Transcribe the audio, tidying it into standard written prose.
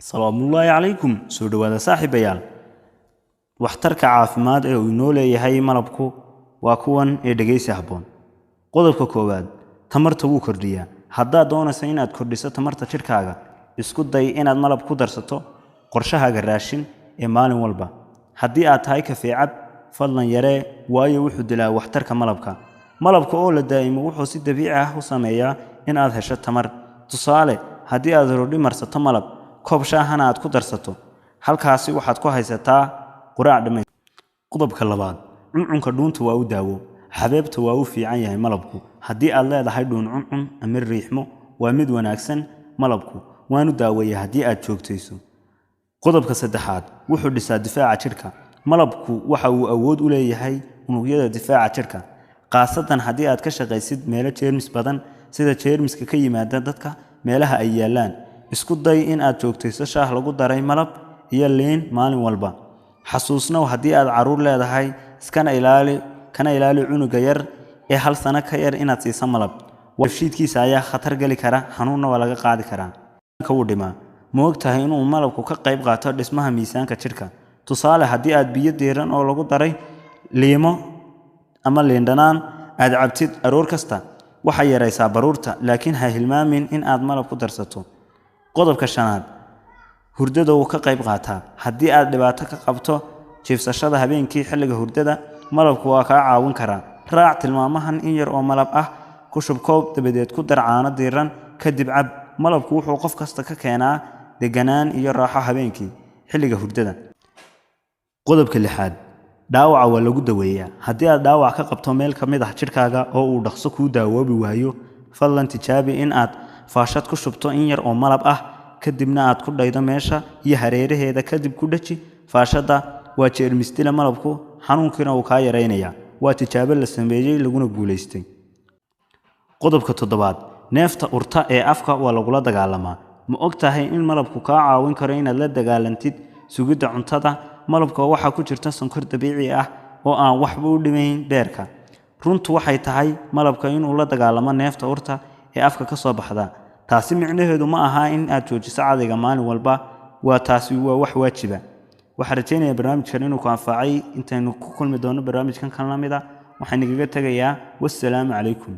salaamullaahi calaykum soo dhawaada saaxiibayaal waxtarka caafimaad ee uu inoo leeyahay malabku waa kuwan ee dhageysi habboon qodobka koowaad tamarta wuu kordhiyaa haddaad doonayso inaad kordhiso tamarta jidhkaaga isku day inaad malab ku darsato qorshahaaga raashin ee maalin walba haddii aad tahay kafee cab fadlan yaree waayo wuxuu dilaa waxtarka malabka oo la daa'imo wuxuu si dabiici ah u sameeyaa in aad hesho tamar tusaale haddii aad rodhi marsato malab koob shaahana aad ku darsato halkaasi waxaad ku haysataa quraac dhamay qodobka labaad cuncunka dhuunta waa u daawo xabeebta waa u fiican yahay malabku haddii aad leedahay dhuun cuncun ama riixmo waa mid wanaagsan malabku waanu daaweeyaa haddii aad joogtayso qodobka saddexaad wuxuu dhisaa difaaca jidhka malabku waxa uu awood u leeyahay unugyada difaaca jidhka qaasatan haddii aad ka shaqaysid meelo jeermis badan sida jeermiska ka yimaada dadka meelaha ay yaalaan isku day in aad joogtayso shaah lagu daray malab iyo liin maalin walba xasuusnow haddii aad caruur leedahay kana ilaali cunuga yar ee 1 sano ka yar inaad siiso malab wafshiidkiisa ayaa khatar gali kara xanuunna waa laga qaadi karaa uu dhimaa ma ogtahay inuu malabku ka qayb qaato dhismaha miisaanka jidhka tusaale haddii aad biyo diiran oo lagu daray liimo ama liin dhanaan aad cabtid aroor kasta waxay yaraysaa baruurta laakiin ha hilmaamin in aad malab ku darsato qodobka shanaad hurdada uu ka qayb qaataa haddii aad dhibaato ka qabto jiifsashada habeenkii xilliga hurdada malabku waa kaa caawin karaa raac tilmaamahan in yar oo malab ah ku shub koob dabadeed ku dar caano diiran kadib cab malabku wuxuu qof kasta ka keenaa deganaan iyo raaxo habeenkii xilliga hurdada qodobka lixaad dhaawaca waa lagu daweeyaa haddii aad dhaawac ka qabto meel ka mid ah jidhkaaga oo uu dhaqso kuu daawoobi waayo fadlan tijaabi in aad faashad ku shubto in yar oo malab ah kadibna aad ku dhaydo meesha iyo hareeraheeda kadib ku dhaji faashada waa jeermisdila malabku xanuunkiina uu kaa yaraynayaa waa tijaabo la sameeyey laguna guulaystay qodobka toddobaad neefta urta ee afka waa lagula dagaalamaa ma ogtahay in malabku kaa caawin karo inaad la dagaalantid sugidda cuntada malabka waxaa ku jirta sonkor dabiici ah oo aan waxba u dhimayn beerka runtu waxay tahay malabka inuu la dagaalamo neefta urta ee afka ka soo baxda taasi micnaheedu ma aha in aad joojiso cadayga maalin walba taasi waa wax waajiba waxaan rajaynayaa barnaamijkan inuu ku anfacay intaynu ku kulmi doono barnaamijkan kan la mid ah waxaan igaga tegayaa wassalaamu calaykum